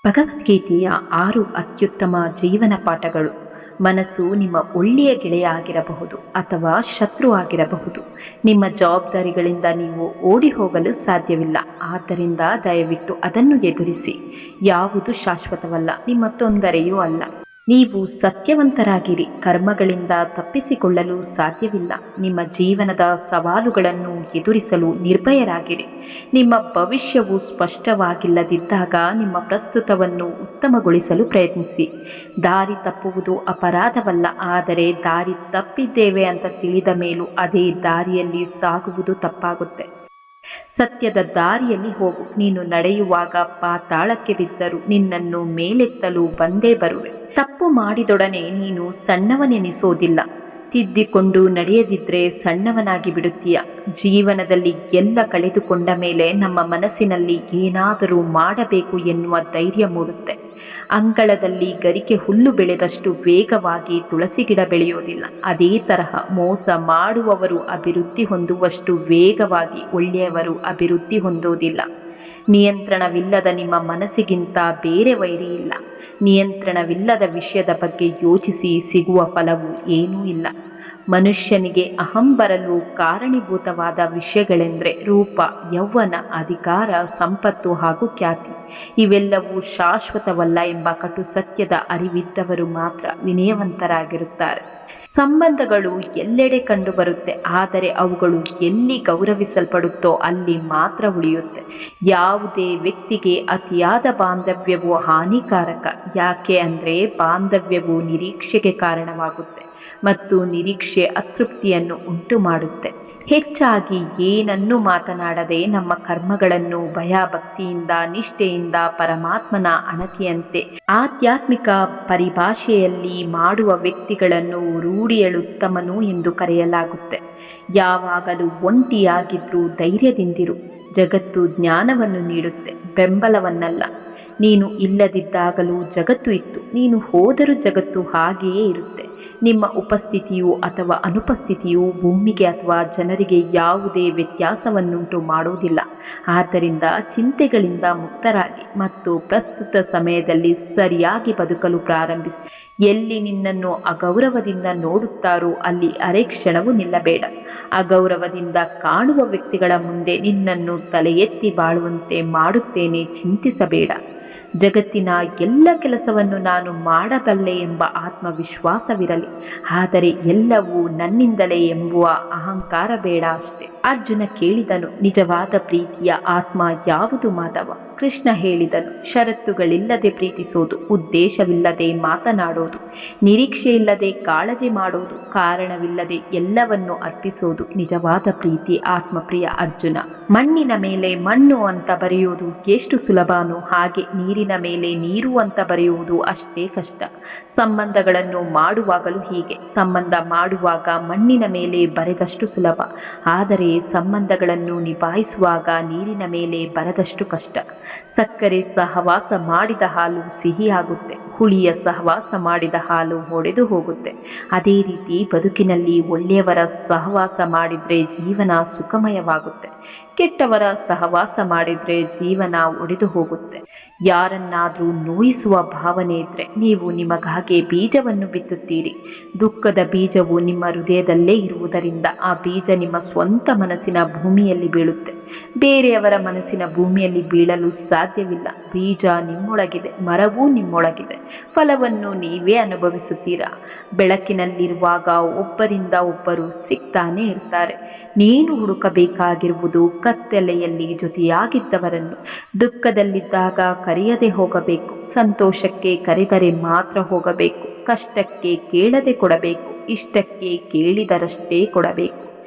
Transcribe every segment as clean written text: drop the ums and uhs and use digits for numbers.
ಭಗವದ್ಗೀತೆಯ 6 ಅತ್ಯುತ್ತಮ ಜೀವನ ಪಾಠಗಳು. ಮನಸ್ಸು ನಿಮ್ಮ ಒಳ್ಳೆಯ ಗೆಳೆಯ ಆಗಿರಬಹುದು ಅಥವಾ ಶತ್ರು ಆಗಿರಬಹುದು. ನಿಮ್ಮ ಜವಾಬ್ದಾರಿಗಳಿಂದ ನೀವು ಓಡಿ ಹೋಗಲು ಸಾಧ್ಯವಿಲ್ಲ. ಆದ್ದರಿಂದ ದಯವಿಟ್ಟು ಅದನ್ನು ಎದುರಿಸಿ. ಯಾವುದು ಶಾಶ್ವತವಲ್ಲ, ನಿಮ್ಮ ತೊಂದರೆಯೂ ಅಲ್ಲ. ನೀವು ಸತ್ಯವಂತರಾಗಿರಿ. ಕರ್ಮಗಳಿಂದ ತಪ್ಪಿಸಿಕೊಳ್ಳಲು ಸಾಧ್ಯವಿಲ್ಲ. ನಿಮ್ಮ ಜೀವನದ ಸವಾಲುಗಳನ್ನು ಎದುರಿಸಲು ನಿರ್ಭಯರಾಗಿರಿ. ನಿಮ್ಮ ಭವಿಷ್ಯವು ಸ್ಪಷ್ಟವಾಗಿಲ್ಲದಿದ್ದಾಗ ನಿಮ್ಮ ಪ್ರಸ್ತುತವನ್ನು ಉತ್ತಮಗೊಳಿಸಲು ಪ್ರಯತ್ನಿಸಿ. ದಾರಿ ತಪ್ಪುವುದು ಅಪರಾಧವಲ್ಲ, ಆದರೆ ದಾರಿ ತಪ್ಪಿದ್ದೇವೆ ಅಂತ ತಿಳಿದ ಮೇಲೂ ಅದೇ ದಾರಿಯಲ್ಲಿ ಸಾಗುವುದು ತಪ್ಪಾಗುತ್ತೆ. ಸತ್ಯದ ದಾರಿಯಲ್ಲಿ ಹೋಗು. ನೀನು ನಡೆಯುವಾಗ ಪಾತಾಳಕ್ಕೆ ಬಿದ್ದರೂ ನಿನ್ನನ್ನು ಮೇಲೆತ್ತಲು ಬಂದೇ ಬರುವೆ. ತಪ್ಪು ಮಾಡಿದೊಡನೆ ನೀನು ಸಣ್ಣವನೆನಿಸೋದಿಲ್ಲ. ತಿದ್ದಿಕೊಂಡು ನಡೆಯದಿದ್ರೆ ಸಣ್ಣವನಾಗಿ ಬಿಡುತ್ತೀಯ. ಜೀವನದಲ್ಲಿ ಎಲ್ಲ ಕಳೆದುಕೊಂಡ ಮೇಲೆ ನಮ್ಮ ಮನಸ್ಸಿನಲ್ಲಿ ಏನಾದರೂ ಮಾಡಬೇಕು ಎನ್ನುವ ಧೈರ್ಯ ಮೂಡುತ್ತೆ. ಅಂಗಳದಲ್ಲಿ ಗರಿಕೆ ಹುಲ್ಲು ಬೆಳೆದಷ್ಟು ವೇಗವಾಗಿ ತುಳಸಿ ಗಿಡ ಬೆಳೆಯೋದಿಲ್ಲ. ಅದೇ ತರಹ ಮೋಸ ಮಾಡುವವರು ಅಭಿವೃದ್ಧಿ ಹೊಂದುವಷ್ಟು ವೇಗವಾಗಿ ಒಳ್ಳೆಯವರು ಅಭಿವೃದ್ಧಿ ಹೊಂದೋದಿಲ್ಲ. ನಿಯಂತ್ರಣವಿಲ್ಲದ ನಿಮ್ಮ ಮನಸ್ಸಿಗಿಂತ ಬೇರೆ ವೈರಿ ಇಲ್ಲ. ನಿಯಂತ್ರಣವಿಲ್ಲದ ವಿಷಯದ ಬಗ್ಗೆ ಯೋಚಿಸಿ ಸಿಗುವ ಫಲವು ಏನೂ ಇಲ್ಲ. ಮನುಷ್ಯನಿಗೆ ಅಹಂ ಬರಲು ಕಾರಣೀಭೂತವಾದ ವಿಷಯಗಳೆಂದರೆ ರೂಪ, ಯೌವನ, ಅಧಿಕಾರ, ಸಂಪತ್ತು ಹಾಗೂ ಖ್ಯಾತಿ. ಇವೆಲ್ಲವೂ ಶಾಶ್ವತವಲ್ಲ ಎಂಬ ಕಟು ಸತ್ಯದ ಅರಿವಿದ್ದವರು ಮಾತ್ರ ವಿನಯವಂತರಾಗಿರುತ್ತಾರೆ. ಸಂಬಂಧಗಳು ಎಲ್ಲೆಡೆ ಕಂಡುಬರುತ್ತೆ, ಆದರೆ ಅವುಗಳು ಎಲ್ಲಿ ಗೌರವಿಸಲ್ಪಡುತ್ತೋ ಅಲ್ಲಿ ಮಾತ್ರ ಉಳಿಯುತ್ತೆ. ಯಾವುದೇ ವ್ಯಕ್ತಿಗೆ ಅತಿಯಾದ ಬಾಂಧವ್ಯವು ಹಾನಿಕಾರಕ. ಯಾಕೆ ಅಂದರೆ ಬಾಂಧವ್ಯವು ನಿರೀಕ್ಷೆಗೆ ಕಾರಣವಾಗುತ್ತೆ ಮತ್ತು ನಿರೀಕ್ಷೆ ಅತೃಪ್ತಿಯನ್ನು ಉಂಟು ಮಾಡುತ್ತೆ. ಹೆಚ್ಚಾಗಿ ಏನನ್ನೂ ಮಾತನಾಡದೆ ನಮ್ಮ ಕರ್ಮಗಳನ್ನು ಭಯಭಕ್ತಿಯಿಂದ ನಿಷ್ಠೆಯಿಂದ ಪರಮಾತ್ಮನ ಅಣತಿಯಂತೆ ಆಧ್ಯಾತ್ಮಿಕ ಪರಿಭಾಷೆಯಲ್ಲಿ ಮಾಡುವ ವ್ಯಕ್ತಿಗಳನ್ನು ರೂಢಿಯಳುತ್ತಮನು ಎಂದು ಕರೆಯಲಾಗುತ್ತೆ. ಯಾವಾಗಲೂ ಒಂಟಿಯಾಗಿದ್ರೂ ಧೈರ್ಯದಿಂದಿರು. ಜಗತ್ತು ಜ್ಞಾನವನ್ನು ನೀಡುತ್ತೆ, ಬೆಂಬಲವನ್ನಲ್ಲ. ನೀನು ಇಲ್ಲದಿದ್ದಾಗಲೂ ಜಗತ್ತು ಇತ್ತು, ನೀನು ಹೋದರೂ ಜಗತ್ತು ಹಾಗೆಯೇ ಇರುತ್ತೆ. ನಿಮ್ಮ ಉಪಸ್ಥಿತಿಯು ಅಥವಾ ಅನುಪಸ್ಥಿತಿಯು ಭೂಮಿಗೆ ಅಥವಾ ಜನರಿಗೆ ಯಾವುದೇ ವ್ಯತ್ಯಾಸವನ್ನುಂಟು ಮಾಡುವುದಿಲ್ಲ. ಆದ್ದರಿಂದ ಚಿಂತೆಗಳಿಂದ ಮುಕ್ತರಾಗಿ ಮತ್ತು ಪ್ರಸ್ತುತ ಸಮಯದಲ್ಲಿ ಸರಿಯಾಗಿ ಬದುಕಲು ಪ್ರಾರಂಭಿಸಿ. ಎಲ್ಲಿ ನಿನ್ನನ್ನು ಅಗೌರವದಿಂದ ನೋಡುತ್ತಾರೋ ಅಲ್ಲಿ ಅರೆ ಕ್ಷಣವೂ ನಿಲ್ಲಬೇಡ. ಅಗೌರವದಿಂದ ಕಾಣುವ ವ್ಯಕ್ತಿಗಳ ಮುಂದೆ ನಿನ್ನನ್ನು ತಲೆ ಎತ್ತಿ ಬಾಳುವಂತೆ ಮಾಡುತ್ತೇನೆ, ಚಿಂತಿಸಬೇಡ. ಜಗತ್ತಿನ ಎಲ್ಲ ಕೆಲಸವನ್ನು ನಾನು ಮಾಡಬಲ್ಲೆ ಎಂಬ ಆತ್ಮವಿಶ್ವಾಸವಿರಲಿ, ಆದರೆ ಎಲ್ಲವೂ ನನ್ನಿಂದಲೇ ಎಂಬುವ ಅಹಂಕಾರ ಬೇಡ ಅಷ್ಟೆ. ಅರ್ಜುನ ಕೇಳಿದನು, ನಿಜವಾದ ಪ್ರೀತಿಯ ಆತ್ಮ ಯಾವುದು ಮಾಧವ? ಕೃಷ್ಣ ಹೇಳಿದನು, ಷರತ್ತುಗಳಿಲ್ಲದೆ ಪ್ರೀತಿಸೋದು, ಉದ್ದೇಶವಿಲ್ಲದೆ ಮಾತನಾಡೋದು, ನಿರೀಕ್ಷೆಯಿಲ್ಲದೆ ಕಾಳಜಿ ಮಾಡೋದು, ಕಾರಣವಿಲ್ಲದೆ ಎಲ್ಲವನ್ನು ಅರ್ಪಿಸೋದು ನಿಜವಾದ ಪ್ರೀತಿ. ಆತ್ಮಪ್ರಿಯ ಅರ್ಜುನ, ಮಣ್ಣಿನ ಮೇಲೆ ಮಣ್ಣು ಅಂತ ಬರೆಯುವುದು ಎಷ್ಟು ಸುಲಭನೋ ಹಾಗೆ ನೀರಿನ ಮೇಲೆ ನೀರು ಅಂತ ಬರೆಯುವುದು ಅಷ್ಟೇ ಕಷ್ಟ. ಸಂಬಂಧಗಳನ್ನು ಮಾಡುವಾಗಲೂ ಹೀಗೆ. ಸಂಬಂಧ ಮಾಡುವಾಗ ಮಣ್ಣಿನ ಮೇಲೆ ಬರೆದಷ್ಟು ಸುಲಭ, ಆದರೆ ಸಂಬಂಧಗಳನ್ನು ನಿಭಾಯಿಸುವಾಗ ನೀರಿನ ಮೇಲೆ ಬರೆದಷ್ಟು ಕಷ್ಟ. ಸಕ್ಕರೆ ಸಹವಾಸ ಮಾಡಿದ ಹಾಲು ಸಿಹಿಯಾಗುತ್ತೆ, ಹುಳಿಯ ಸಹವಾಸ ಮಾಡಿದ ಹಾಲು ಒಡೆದು ಹೋಗುತ್ತೆ. ಅದೇ ರೀತಿ ಬದುಕಿನಲ್ಲಿ ಒಳ್ಳೆಯವರ ಸಹವಾಸ ಮಾಡಿದರೆ ಜೀವನ ಸುಖಮಯವಾಗುತ್ತೆ, ಕೆಟ್ಟವರ ಸಹವಾಸ ಮಾಡಿದರೆ ಜೀವನ ಒಡೆದು ಹೋಗುತ್ತೆ. ಯಾರನ್ನಾದರೂ ನೋಯಿಸುವ ಭಾವನೆ ಇದ್ದರೆ ನೀವು ನಿಮಗಾಗೆ ಬೀಜವನ್ನು ಬಿತ್ತುತ್ತೀರಿ. ದುಃಖದ ಬೀಜವು ನಿಮ್ಮ ಹೃದಯದಲ್ಲೇ ಇರುವುದರಿಂದ ಆ ಬೀಜ ನಿಮ್ಮ ಸ್ವಂತ ಮನಸ್ಸಿನ ಭೂಮಿಯಲ್ಲಿ ಬೀಳುತ್ತೆ. ಬೇರೆಯವರ ಮನಸ್ಸಿನ ಭೂಮಿಯಲ್ಲಿ ಬೀಳಲು ಸಾಧ್ಯವಿಲ್ಲ. ಬೀಜ ನಿಮ್ಮೊಳಗಿದೆ, ಮರವೂ ನಿಮ್ಮೊಳಗಿದೆ. ಫಲವನ್ನು ನೀವೇ ಅನುಭವಿಸುತ್ತೀರಾ. ಬೆಳಕಿನಲ್ಲಿರುವಾಗ ಒಬ್ಬರಿಂದ ಒಬ್ಬರು ಸಿಗ್ತಾನೆ ಇರ್ತಾರೆ. ನೀನು ಹುಡುಕಬೇಕಾಗಿರುವುದು ಕತ್ತಲೆಯಲ್ಲಿ ಜೊತೆಯಾಗಿದ್ದವರನ್ನು. ದುಃಖದಲ್ಲಿದ್ದಾಗ ಕರೆಯದೆ ಹೋಗಬೇಕು, ಸಂತೋಷಕ್ಕೆ ಕರೆದರೆ ಮಾತ್ರ ಹೋಗಬೇಕು, ಕಷ್ಟಕ್ಕೆ ಕೇಳದೆ ಕೊಡಬೇಕು, ಇಷ್ಟಕ್ಕೆ ಕೇಳಿದರಷ್ಟೇ ಕೊಡಬೇಕು.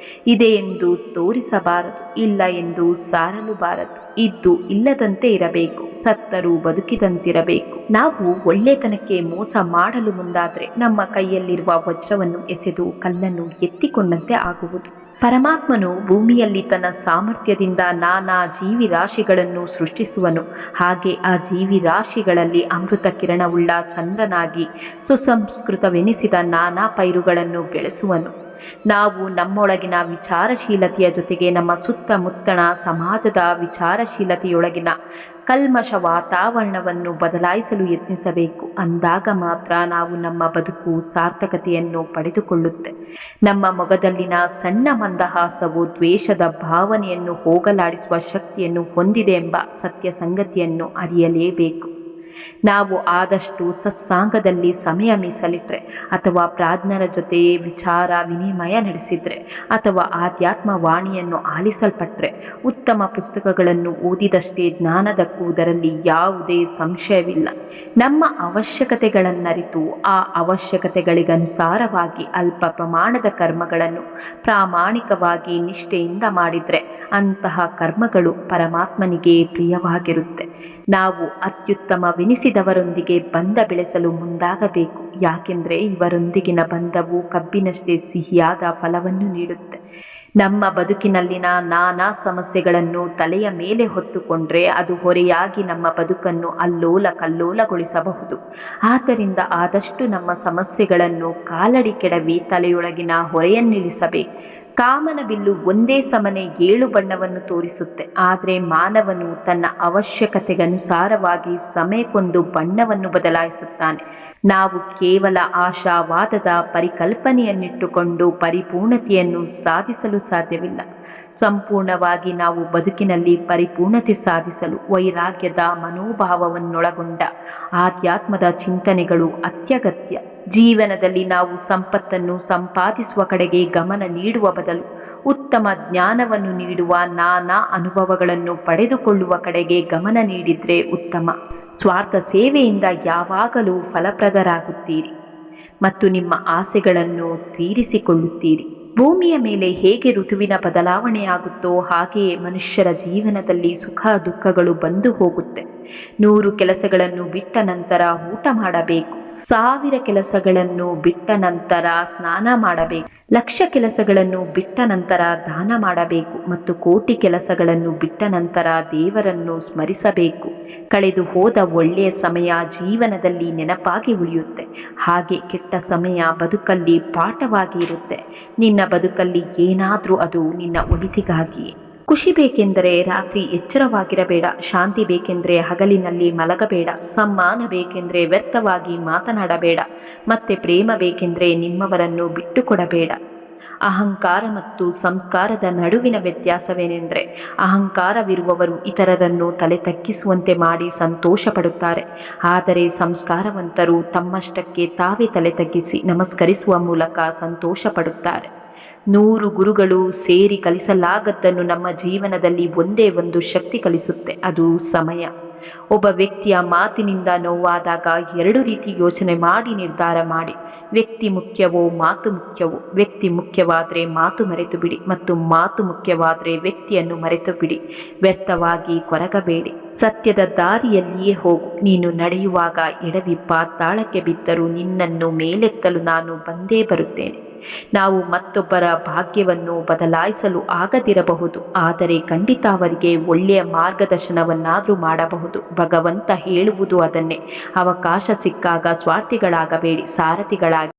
ಇದೆ ಎಂದು ತೋರಿಸಬಾರದು, ಇಲ್ಲ ಎಂದು ಸಾರಲುಬಾರದು. ಇದ್ದು ಇಲ್ಲದಂತೆ ಇರಬೇಕು, ಸತ್ತರೂ ಬದುಕಿದಂತಿರಬೇಕು. ನಾವು ಒಳ್ಳೆತನಕ್ಕೆ ಮೋಸ ಮಾಡಲು ಮುಂದಾದರೆ ನಮ್ಮ ಕೈಯಲ್ಲಿರುವ ವಜ್ರವನ್ನು ಎಸೆದು ಕಲ್ಲನ್ನು ಎತ್ತಿಕೊಂಡಂತೆ ಆಗುವುದು. ಪರಮಾತ್ಮನು ಭೂಮಿಯಲ್ಲಿ ತನ್ನ ಸಾಮರ್ಥ್ಯದಿಂದ ನಾನಾ ಜೀವಿರಾಶಿಗಳನ್ನು ಸೃಷ್ಟಿಸುವನು. ಹಾಗೆ ಆ ಜೀವಿರಾಶಿಗಳಲ್ಲಿ ಅಮೃತ ಕಿರಣವುಳ್ಳ ಚಂದ್ರನಾಗಿ ಸುಸಂಸ್ಕೃತವೆನಿಸಿದ ನಾನಾ ಪೈರುಗಳನ್ನು ಬೆಳೆಸುವನು. ನಾವು ನಮ್ಮೊಳಗಿನ ವಿಚಾರಶೀಲತೆಯ ಜೊತೆಗೆ ನಮ್ಮ ಸುತ್ತಮುತ್ತಣ ಸಮಾಜದ ವಿಚಾರಶೀಲತೆಯೊಳಗಿನ ಕಲ್ಮಶ ವಾತಾವರಣವನ್ನು ಬದಲಾಯಿಸಲು ಯತ್ನಿಸಬೇಕು. ಅಂದಾಗ ಮಾತ್ರ ನಾವು ನಮ್ಮ ಬದುಕು ಸಾರ್ಥಕತೆಯನ್ನು ಪಡೆದುಕೊಳ್ಳುತ್ತೆ. ನಮ್ಮ ಮೊಗದಲ್ಲಿನ ಸಣ್ಣ ಮಂದಹಾಸವು ದ್ವೇಷದ ಭಾವನೆಯನ್ನು ಹೋಗಲಾಡಿಸುವ ಶಕ್ತಿಯನ್ನು ಹೊಂದಿದೆ ಎಂಬ ಸತ್ಯ ಸಂಗತಿಯನ್ನು ಅರಿಯಲೇಬೇಕು. ನಾವು ಆದಷ್ಟು ಸತ್ಸಂಗದಲ್ಲಿ ಸಮಯ ಮೀಸಲಿಟ್ರೆ, ಅಥವಾ ಪ್ರಾಜ್ಞರ ಜೊತೆ ವಿಚಾರ ವಿನಿಮಯ ನಡೆಸಿದ್ರೆ, ಅಥವಾ ಆಧ್ಯಾತ್ಮ ವಾಣಿಯನ್ನು ಆಲಿಸಲ್ಪಟ್ರೆ, ಉತ್ತಮ ಪುಸ್ತಕಗಳನ್ನು ಓದಿದಷ್ಟೇ ಜ್ಞಾನದಕ್ಕುವುದರಲ್ಲಿ ಯಾವುದೇ ಸಂಶಯವಿಲ್ಲ. ನಮ್ಮ ಅವಶ್ಯಕತೆಗಳನ್ನರಿತು ಆ ಅವಶ್ಯಕತೆಗಳಿಗನುಸಾರವಾಗಿ ಅಲ್ಪ ಪ್ರಮಾಣದ ಕರ್ಮಗಳನ್ನು ಪ್ರಾಮಾಣಿಕವಾಗಿ ನಿಷ್ಠೆಯಿಂದ ಮಾಡಿದರೆ ಅಂತಹ ಕರ್ಮಗಳು ಪರಮಾತ್ಮನಿಗೆ ಪ್ರಿಯವಾಗಿರುತ್ತೆ. ನಾವು ಅತ್ಯುತ್ತಮವೆನಿಸಿದವರೊಂದಿಗೆ ಬಂಧ ಬೆಳೆಸಲು ಮುಂದಾಗಬೇಕು. ಯಾಕೆಂದರೆ ಇವರೊಂದಿಗಿನ ಬಂಧವು ಕಬ್ಬಿನಷ್ಟೇ ಸಿಹಿಯಾದ ಫಲವನ್ನು ನೀಡುತ್ತೆ. ನಮ್ಮ ಬದುಕಿನಲ್ಲಿನ ನಾನಾ ಸಮಸ್ಯೆಗಳನ್ನು ತಲೆಯ ಮೇಲೆ ಹೊತ್ತುಕೊಂಡ್ರೆ ಅದು ಹೊರೆಯಾಗಿ ನಮ್ಮ ಬದುಕನ್ನು ಅಲ್ಲೋಲ ಕಲ್ಲೋಲಗೊಳಿಸಬಹುದು. ಆದ್ದರಿಂದ ಆದಷ್ಟು ನಮ್ಮ ಸಮಸ್ಯೆಗಳನ್ನು ಕಾಲಡಿ ಕೆಡವಿ ತಲೆಯೊಳಗಿನ ಹೊರೆಯನ್ನಿಳಿಸಬೇಕು. ಕಾಮನ ಬಿಲ್ಲು ಒಂದೇ ಸಮನೆ 7 ಬಣ್ಣವನ್ನು ತೋರಿಸುತ್ತೆ. ಆದರೆ ಮಾನವನು ತನ್ನ ಅವಶ್ಯಕತೆಗನುಸಾರವಾಗಿ ಸಮಯಕ್ಕೊಂದು ಬಣ್ಣವನ್ನು ಬದಲಾಯಿಸುತ್ತಾನೆ. ನಾವು ಕೇವಲ ಆಶಾವಾದದ ಪರಿಕಲ್ಪನೆಯನ್ನಿಟ್ಟುಕೊಂಡು ಪರಿಪೂರ್ಣತೆಯನ್ನು ಸಾಧಿಸಲು ಸಾಧ್ಯವಿಲ್ಲ. ಸಂಪೂರ್ಣವಾಗಿ ನಾವು ಬದುಕಿನಲ್ಲಿ ಪರಿಪೂರ್ಣತೆ ಸಾಧಿಸಲು ವೈರಾಗ್ಯದ ಮನೋಭಾವವನ್ನೊಳಗೊಂಡ ಆಧ್ಯಾತ್ಮದ ಚಿಂತನೆಗಳು ಅತ್ಯಗತ್ಯ. ಜೀವನದಲ್ಲಿ ನಾವು ಸಂಪತ್ತನ್ನು ಸಂಪಾದಿಸುವ ಕಡೆಗೆ ಗಮನ ನೀಡುವ ಬದಲು ಉತ್ತಮ ಜ್ಞಾನವನ್ನು ನೀಡುವ ನಾನಾ ಅನುಭವಗಳನ್ನು ಪಡೆದುಕೊಳ್ಳುವ ಕಡೆಗೆ ಗಮನ ನೀಡಿದರೆ ಉತ್ತಮ. ಸ್ವಾರ್ಥ ಸೇವೆಯಿಂದ ಯಾವಾಗಲೂ ಫಲಪ್ರದರಾಗುತ್ತೀರಿ ಮತ್ತು ನಿಮ್ಮ ಆಸೆಗಳನ್ನು ತೀರಿಸಿಕೊಳ್ಳುತ್ತೀರಿ. ಭೂಮಿಯ ಮೇಲೆ ಹೇಗೆ ಋತುವಿನ ಬದಲಾವಣೆಯಾಗುತ್ತೋ ಹಾಗೆಯೇ ಮನುಷ್ಯರ ಜೀವನದಲ್ಲಿ ಸುಖ ದುಃಖಗಳು ಬಂದು ಹೋಗುತ್ತೆ. 100 ಕೆಲಸಗಳನ್ನು ಬಿಟ್ಟ ನಂತರ ಊಟ ಮಾಡಬೇಕು. 1000 ಕೆಲಸಗಳನ್ನು ಬಿಟ್ಟ ನಂತರ ಸ್ನಾನ ಮಾಡಬೇಕು. 1,00,000 ಕೆಲಸಗಳನ್ನು ಬಿಟ್ಟ ನಂತರ ದಾನ ಮಾಡಬೇಕು ಮತ್ತು 1,00,00,000 ಕೆಲಸಗಳನ್ನು ಬಿಟ್ಟ ನಂತರ ದೇವರನ್ನು ಸ್ಮರಿಸಬೇಕು. ಕಳೆದು ಹೋದ ಒಳ್ಳೆಯ ಸಮಯ ಜೀವನದಲ್ಲಿ ನೆನಪಾಗಿ ಉಳಿಯುತ್ತೆ. ಹಾಗೆ ಕೆಟ್ಟ ಸಮಯ ಬದುಕಲ್ಲಿ ಪಾಠವಾಗಿ ಇರುತ್ತೆ. ನಿನ್ನ ಬದುಕಲ್ಲಿ ಏನಾದರೂ ಅದು ನಿನ್ನ ಒಳಿತಿಗಾಗಿಯೇ. ಖುಷಿ ಬೇಕೆಂದರೆ ರಾತ್ರಿ ಎಚ್ಚರವಾಗಿರಬೇಡ. ಶಾಂತಿ ಬೇಕೆಂದರೆ ಹಗಲಿನಲ್ಲಿ ಮಲಗಬೇಡ. ಸಮ್ಮಾನ ಬೇಕೆಂದರೆ ವ್ಯರ್ಥವಾಗಿ ಮಾತನಾಡಬೇಡ. ಮತ್ತೆ ಪ್ರೇಮ ಬೇಕೆಂದರೆ ನಿಮ್ಮವರನ್ನು ಬಿಟ್ಟುಕೊಡಬೇಡ. ಅಹಂಕಾರ ಮತ್ತು ಸಂಸ್ಕಾರದ ನಡುವಿನ ವ್ಯತ್ಯಾಸವೇನೆಂದರೆ, ಅಹಂಕಾರವಿರುವವರು ಇತರರನ್ನು ತಲೆ ತಗ್ಗಿಸುವಂತೆ ಮಾಡಿ ಸಂತೋಷ ಪಡುತ್ತಾರೆ. ಆದರೆ ಸಂಸ್ಕಾರವಂತರು ತಮ್ಮಷ್ಟಕ್ಕೆ ತಾವೇ ತಲೆ ತಗ್ಗಿಸಿ ನಮಸ್ಕರಿಸುವ ಮೂಲಕ ಸಂತೋಷ ಪಡುತ್ತಾರೆ. 100 ಗುರುಗಳು ಸೇರಿ ಕಲಿಸಲಾಗದ್ದನ್ನು ನಮ್ಮ ಜೀವನದಲ್ಲಿ ಒಂದೇ ಒಂದು ಶಕ್ತಿ ಕಲಿಸುತ್ತೆ, ಅದು ಸಮಯ. ಒಬ್ಬ ವ್ಯಕ್ತಿಯ ಮಾತಿನಿಂದ ನೋವಾದಾಗ 2 ರೀತಿ ಯೋಚನೆ ಮಾಡಿ ನಿರ್ಧಾರ ಮಾಡಿ. ವ್ಯಕ್ತಿ ಮುಖ್ಯವೋ ಮಾತು ಮುಖ್ಯವೋ? ವ್ಯಕ್ತಿ ಮುಖ್ಯವಾದರೆ ಮಾತು ಮರೆತು ಬಿಡಿ, ಮತ್ತು ಮಾತು ಮುಖ್ಯವಾದರೆ ವ್ಯಕ್ತಿಯನ್ನು ಮರೆತು ಬಿಡಿ. ವ್ಯರ್ಥವಾಗಿ ಕೊರಗಬೇಡಿ. ಸತ್ಯದ ದಾರಿಯಲ್ಲಿಯೇ ಹೋಗು. ನೀನು ನಡೆಯುವಾಗ ಎಡವಿ ಪಾತಾಳಕ್ಕೆ ಬಿದ್ದರೂ ನಿನ್ನನ್ನು ಮೇಲೆತ್ತಲು ನಾನು ಬಂದೇ ಬರುತ್ತೇನೆ. ನಾವು ಮತ್ತೊಬ್ಬರ ಭಾಗ್ಯವನ್ನು ಬದಲಾಯಿಸಲು ಆಗದಿರಬಹುದು, ಆದರೆ ಖಂಡಿತ ಅವರಿಗೆ ಒಳ್ಳೆಯ ಮಾರ್ಗದರ್ಶನವನ್ನಾದರೂ ಮಾಡಬಹುದು. ಭಗವಂತ ಹೇಳುವುದು ಅದನ್ನೇ. ಅವಕಾಶ ಸಿಕ್ಕಾಗ ಸ್ವಾರ್ಥಿಗಳಾಗಬೇಡಿ, ಸಾರಥಿಗಳಾಗಿ.